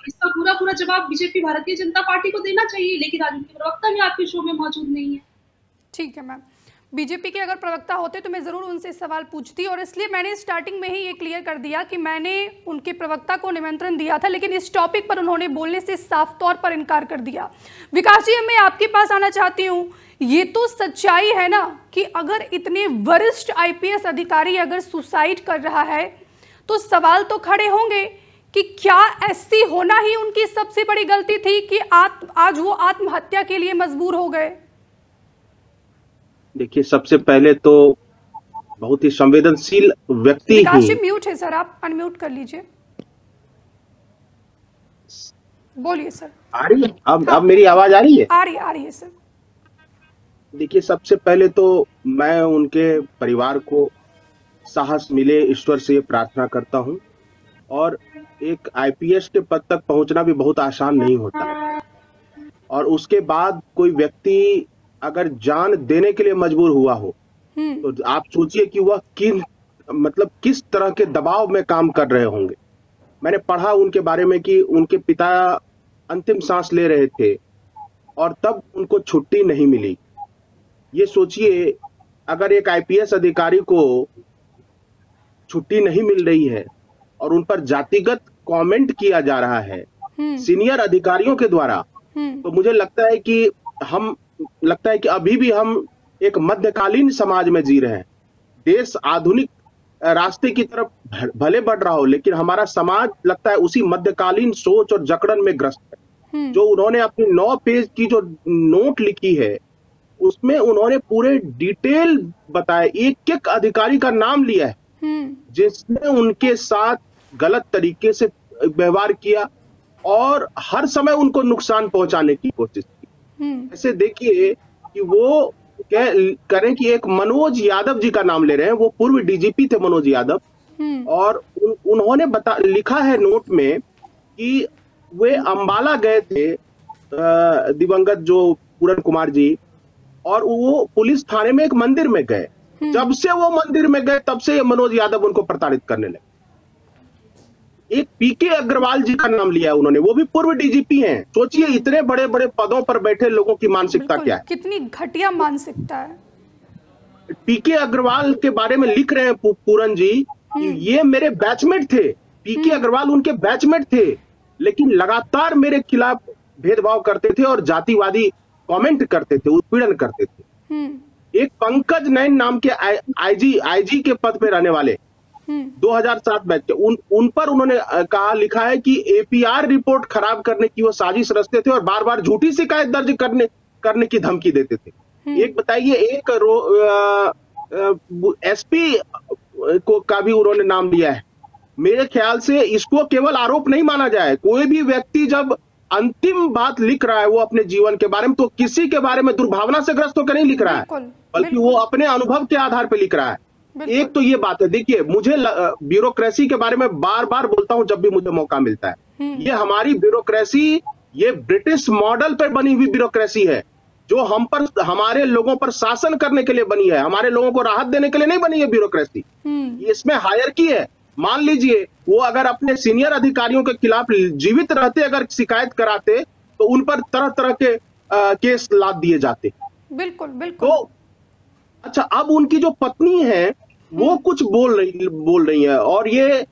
इसका पूरा पूरा जवाब बीजेपी भारतीय जनता पार्टी को देना चाहिए, लेकिन आज उनके प्रवक्ता भी आपके शो में मौजूद नहीं है। ठीक है मैम, बीजेपी के अगर प्रवक्ता होते तो मैं ज़रूर उनसे सवाल पूछती, और इसलिए मैंने स्टार्टिंग में ही ये क्लियर कर दिया कि मैंने उनके प्रवक्ता को निमंत्रण दिया था, लेकिन इस टॉपिक पर उन्होंने बोलने से साफ तौर पर इनकार कर दिया। विकास जी, मैं आपके पास आना चाहती हूँ। ये तो सच्चाई है ना कि अगर इतने वरिष्ठ आईपीएस अधिकारी अगर सुसाइड कर रहा है तो सवाल तो खड़े होंगे कि क्या एससी होना ही उनकी सबसे बड़ी गलती थी कि आज वो आत्महत्या के लिए मजबूर हो गए? देखिए, सबसे पहले तो बहुत ही संवेदनशील व्यक्ति ही। म्यूट है सर, आप अनम्यूट कर लीजिए। बोलिए सर। आ रही है अब मेरी आवाज आ रही है? आ रही है सर। देखिए, सबसे पहले तो मैं उनके परिवार को साहस मिले, ईश्वर से ये प्रार्थना करता हूं। और एक आईपीएस के पद तक पहुंचना भी बहुत आसान नहीं होता, और उसके बाद कोई व्यक्ति अगर जान देने के लिए मजबूर हुआ हो तो आप सोचिए कि वह किस तरह के दबाव में काम कर रहे होंगे। मैंने पढ़ा उनके बारे में कि उनके पिता अंतिम सांस ले रहे थे और तब उनको छुट्टी नहीं मिली। ये सोचिए, अगर एक आईपीएस अधिकारी को छुट्टी नहीं मिल रही है और उन पर जातिगत कमेंट किया जा रहा है सीनियर अधिकारियों के द्वारा, तो मुझे लगता है कि अभी भी हम एक मध्यकालीन समाज में जी रहे हैं। देश आधुनिक रास्ते की तरफ भले बढ़ रहा हो, लेकिन हमारा समाज लगता है उसी मध्यकालीन सोच और जकड़न में ग्रस्त है। जो उन्होंने अपनी 9 पेज की जो नोट लिखी है उसमें उन्होंने पूरे डिटेल बताया, एक एक अधिकारी का नाम लिया है जिसने उनके साथ गलत तरीके से व्यवहार किया और हर समय उनको नुकसान पहुंचाने की कोशिश की। ऐसे देखिए कि वो करें कि एक मनोज यादव जी का नाम ले रहे हैं, वो पूर्व डीजीपी थे मनोज यादव, और उन्होंने लिखा है नोट में कि वे अंबाला गए थे, दिवंगत जो पूरन कुमार जी, और वो पुलिस थाने में एक मंदिर में गए। जब से वो मंदिर में गए तब से मनोज यादव उनको प्रताड़ित करने लगे। एक पीके अग्रवाल जी का नाम लिया उन्होंने, वो भी पूर्व डीजीपी हैं। सोचिए, इतने बड़े बड़े पदों पर बैठे लोगों की मानसिकता क्या है, कितनी घटिया मानसिकता है। पीके अग्रवाल के बारे में लिख रहे हैं पूरन जी कि ये मेरे बैचमेट थे, पीके अग्रवाल उनके बैचमेट थे, लेकिन लगातार मेरे खिलाफ भेदभाव करते थे और जातिवादी कमेंट करते थे, उत्पीड़न करते थे। एक पंकज नैन नाम के आईजी के पद पे रहने वाले 2007 बैच के, उन पर उन्होंने लिखा है कि एपीआर रिपोर्ट खराब करने की वो साजिश रचते थे और बार बार झूठी शिकायत दर्ज करने की धमकी देते थे। एक बताइए, एक एसपी को का भी उन्होंने नाम लिया है। मेरे ख्याल से इसको केवल आरोप नहीं माना जाए। कोई भी व्यक्ति जब अंतिम बात लिख रहा है वो अपने जीवन के बारे में, तो किसी के बारे में दुर्भावना से ग्रस्त होकर नहीं लिख रहा है, बल्कि वो अपने अनुभव के आधार पर लिख रहा है। एक तो ये बात है। देखिए, मुझे ब्यूरोक्रेसी के बारे में बार बार बोलता हूं जब भी मुझे मौका मिलता है। ये हमारी ब्यूरोक्रेसी, ये ब्रिटिश मॉडल पर बनी हुई ब्यूरोक्रेसी है, जो हमारे लोगों पर शासन करने के लिए बनी है, हमारे लोगों को राहत देने के लिए नहीं बनी है ब्यूरोक्रेसी। इसमें हायरकी है। मान लीजिए, वो अगर अपने सीनियर अधिकारियों के खिलाफ जीवित रहते अगर शिकायत कराते तो उन पर तरह तरह के केस लाद दिए जाते। बिल्कुल बिल्कुल। तो अच्छा, अब उनकी जो पत्नी है वो कुछ बोल रही है, और ये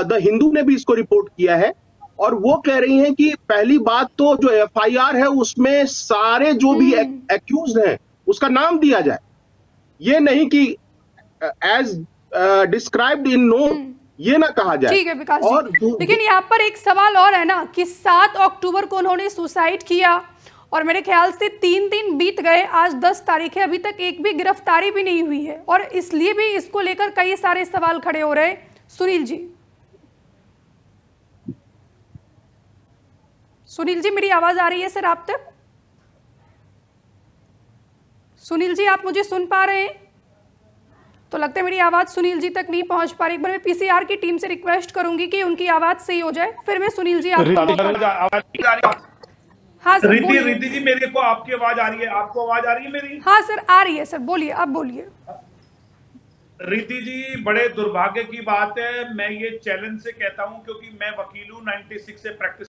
द हिंदू ने भी इसको रिपोर्ट किया है, और वो कह रही हैं कि पहली बात तो जो एफआईआर है उसमें सारे जो भी एक्यूज्ड हैं उसका नाम दिया जाए, ये नहीं कि एज डिस्क्राइब्ड इन नोट, ये ना कहा जाए। ठीक है विकास जी, लेकिन यहाँ पर एक सवाल और है ना कि 7 अक्टूबर को उन्होंने सुसाइड किया और मेरे ख्याल से 3 दिन बीत गए, आज 10 तारीख है, अभी तक एक भी गिरफ्तारी भी नहीं हुई है, और इसलिए भी इसको लेकर कई सारे सवाल खड़े हो रहे हैं। सुनील जी मेरी आवाज आ रही है सर आप तक? सुनील जी, आप मुझे सुन पा रहे हैं? तो लगता है मेरी आवाज सुनील जी तक नहीं पहुंच पा रही। एक बार मैं पीसीआर की टीम से रिक्वेस्ट करूंगी कि उनकी आवाज सही हो जाए, फिर मैं सुनील जी हाँ सर। रीति जी, मेरे को आपकी आवाज आ रही है? आपको आवाज आ रही है मेरी? हाँ सर आ रही है सर, बोलिए, आप बोलिए। रीति जी, बड़े दुर्भाग्य की बात है, मैं ये चैलेंज से कहता हूं क्योंकि मैं वकील हूं, 96 से प्रैक्टिस